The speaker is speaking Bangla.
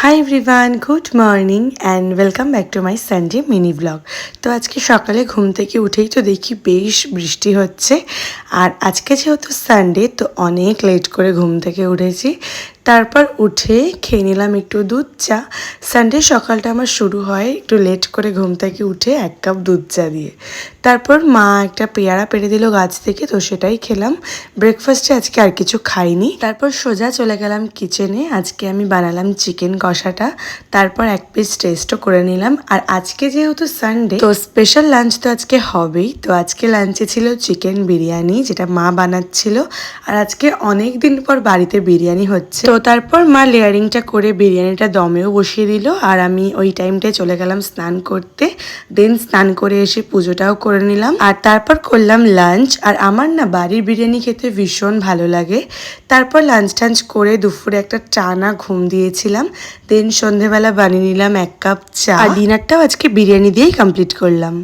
Hi everyone, good morning and welcome back to my Sunday mini blog. তো আজকে সকালে ঘুম থেকে উঠেই তো দেখি বেশ বৃষ্টি হচ্ছে। আর আজকে যেহেতু সানডে, তো অনেক লেট করে ঘুম থেকে উঠেছি। তারপর উঠে খেয়ে নিলাম একটু দুধ চা। সানডে সকালটা আমার শুরু হয় একটু লেট করে ঘুম থেকে উঠে 1 কাপ দুধ চা দিয়ে। তারপর মা একটা পেয়ারা পেড়ে দিল গাছ থেকে, তো সেটাই খেলাম। ব্রেকফাস্টে আজকে আর কিছু খাইনি। তারপর সোজা চলে গেলাম কিচেনে। আজকে আমি বানালাম চিকেন কষাটা, তারপর 1 পিস টেস্টও করে নিলাম। আর আজকে যেহেতু সানডে, তো স্পেশাল লাঞ্চ তো আজকে হবেই। তো আজকে লাঞ্চে ছিল চিকেন বিরিয়ানি, যেটা মা বানাচ্ছিল। আর আজকে অনেক দিন পর বাড়িতে বিরিয়ানি হচ্ছে। তো তারপর মা লেয়ারিংটা করে বিরিয়ানিটা দমেও বসিয়ে দিল, আর আমি ওই টাইমটায় চলে গেলাম স্নান করতে। দেন স্নান করে এসে পুজোটাও করে নিলাম, আর তারপর করলাম লাঞ্চ। আর আমার না বাড়ির বিরিয়ানি খেতে ভীষণ ভালো লাগে। তারপর লাঞ্চ টাঞ্চ করে দুপুরে একটা টানা ঘুম দিয়েছিলাম। দেন সন্ধেবেলা বানিয়ে নিলাম 1 কাপ চা, আর ডিনারটাও আজকে বিরিয়ানি দিয়েই কমপ্লিট করলাম।